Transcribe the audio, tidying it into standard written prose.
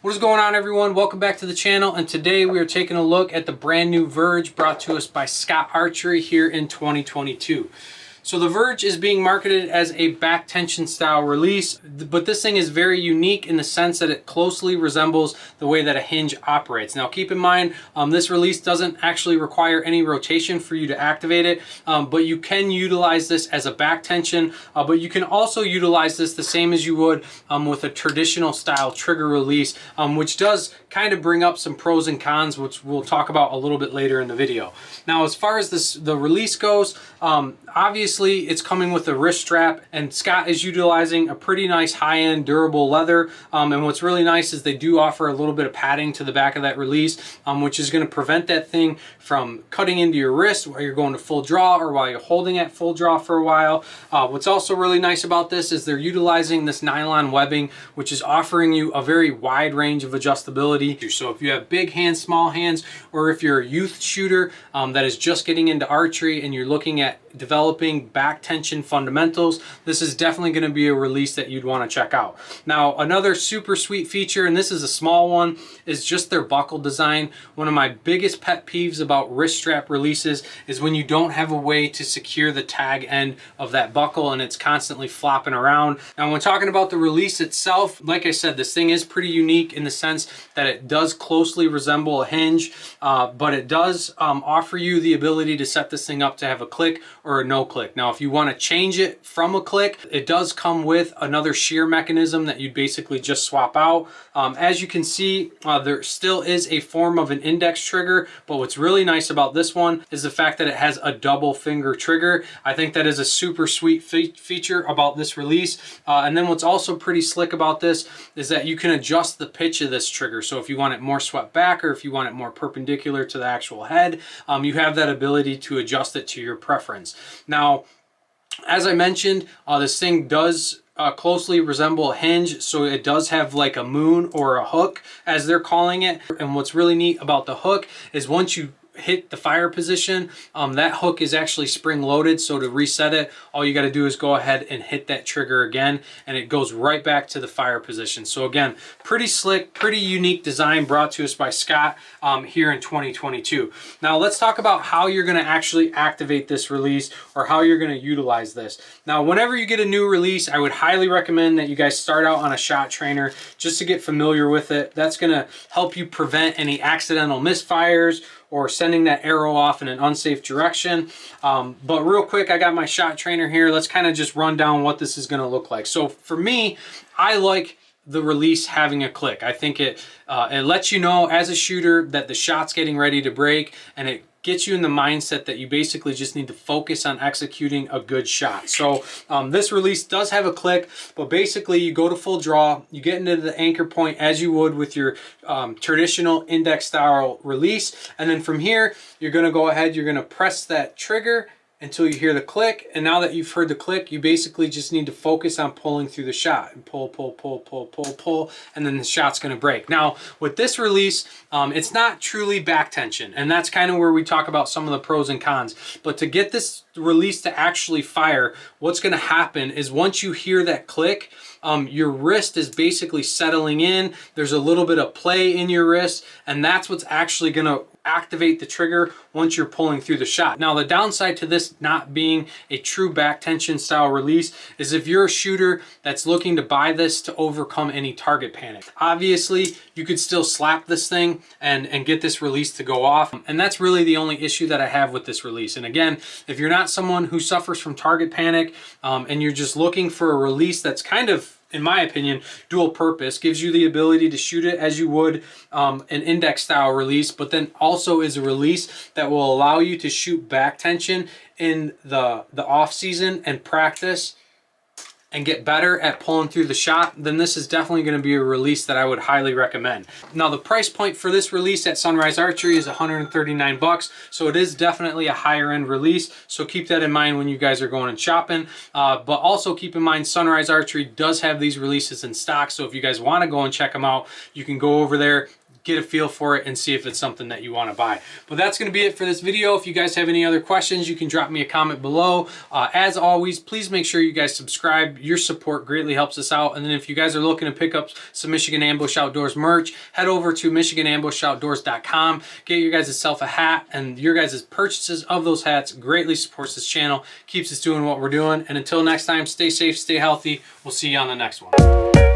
What is going on, everyone? Welcome back to the channel, and today we are taking a look at the brand new Verge brought to us by Scott Archery here in 2022. So the Verge is being marketed as a back tension style release, but this thing is very unique in the sense that it closely resembles the way that a hinge operates. Now keep in mind, this release doesn't actually require any rotation for you to activate it, but you can utilize this as a back tension, but you can also utilize this the same as you would with a traditional style trigger release, which does kind of bring up some pros and cons, which we'll talk about a little bit later in the video. Now, as far as the release goes, obviously it's coming with a wrist strap, and Scott is utilizing a pretty nice high-end durable leather, and what's really nice is they do offer a little bit of padding to the back of that release, which is going to prevent that thing from cutting into your wrist while you're going to full draw or while you're holding at full draw for a while. What's also really nice about this is they're utilizing this nylon webbing, which is offering you a very wide range of adjustability. So if you have big hands, small hands, or if you're a youth shooter that is just getting into archery and you're looking at developing back tension fundamentals, this is definitely going to be a release that you'd want to check out. Now, another super sweet feature, and this is a small one, is just their buckle design. One of my biggest pet peeves about wrist strap releases is when you don't have a way to secure the tag end of that buckle and it's constantly flopping around. Now, when talking about the release itself, like I said, this thing is pretty unique in the sense that it does closely resemble a hinge, but it does offer you the ability to set this thing up to have a click or a no click. Now, if you want to change it from a click, it does come with another shear mechanism that you'd basically just swap out. As you can see, there still is a form of an index trigger, but what's really nice about this one is the fact that it has a double finger trigger. I think that is a super sweet feature about this release. And then what's also pretty slick about this is that you can adjust the pitch of this trigger. So if you want it more swept back or if you want it more perpendicular to the actual head, you have that ability to adjust it to your preference. Now, as I mentioned, this thing does closely resemble a hinge, so it does have like a moon or a hook, as they're calling it. And what's really neat about the hook is once you hit the fire position, that hook is actually spring loaded, so to reset it, all you got to do is go ahead and hit that trigger again and it goes right back to the fire position. So again, pretty slick, pretty unique design brought to us by Scott here in 2022. Now let's talk about how you're going to actually activate this release or how you're going to utilize this. Now, whenever you get a new release, I would highly recommend that you guys start out on a shot trainer just to get familiar with it. That's going to help you prevent any accidental misfires or sending that arrow off in an unsafe direction. But real quick, I got my shot trainer here. Let's kind of just run down what this is going to look like. So for me, I like the release having a click. I think it lets you know as a shooter that the shot's getting ready to break, and it gets you in the mindset that you basically just need to focus on executing a good shot. So this release does have a click, but basically you go to full draw, you get into the anchor point as you would with your traditional index style release, and then from here you're going to go ahead, you're going to press that trigger until you hear the click. And now that you've heard the click, you basically just need to focus on pulling through the shot and pull, pull, pull, pull, pull, pull, and then the shot's going to break. Now with this release, it's not truly back tension, and that's kind of where we talk about some of the pros and cons. But to get this release to actually fire, what's going to happen is once you hear that click, your wrist is basically settling in. There's a little bit of play in your wrist, and that's what's actually going to activate the trigger once you're pulling through the shot. Now, the downside to this not being a true back tension style release is if you're a shooter that's looking to buy this to overcome any target panic. Obviously, you could still slap this thing and get this release to go off, and that's really the only issue that I have with this release. And again, if you're not someone who suffers from target panic and you're just looking for a release that's kind of, in my opinion, dual purpose, gives you the ability to shoot it as you would an index style release, but then also is a release that will allow you to shoot back tension in the off season and practice and get better at pulling through the shot, then this is definitely going to be a release that I would highly recommend. Now, the price point for this release at Sunrise Archery is $139, so it is definitely a higher end release, so keep that in mind when you guys are going and shopping. But also keep in mind, Sunrise Archery does have these releases in stock, so if you guys want to go and check them out, you can go over there, get a feel for it and see if it's something that you want to buy. But that's going to be it for this video. If you guys have any other questions, you can drop me a comment below. As always, please make sure you guys subscribe. Your support greatly helps us out. And then if you guys are looking to pick up some Michigan Ambush Outdoors merch, head over to michiganambushoutdoors.com. Get your guys self a hat, and your guys' purchases of those hats greatly supports this channel, keeps us doing what we're doing. And until next time, stay safe, stay healthy. We'll see you on the next one.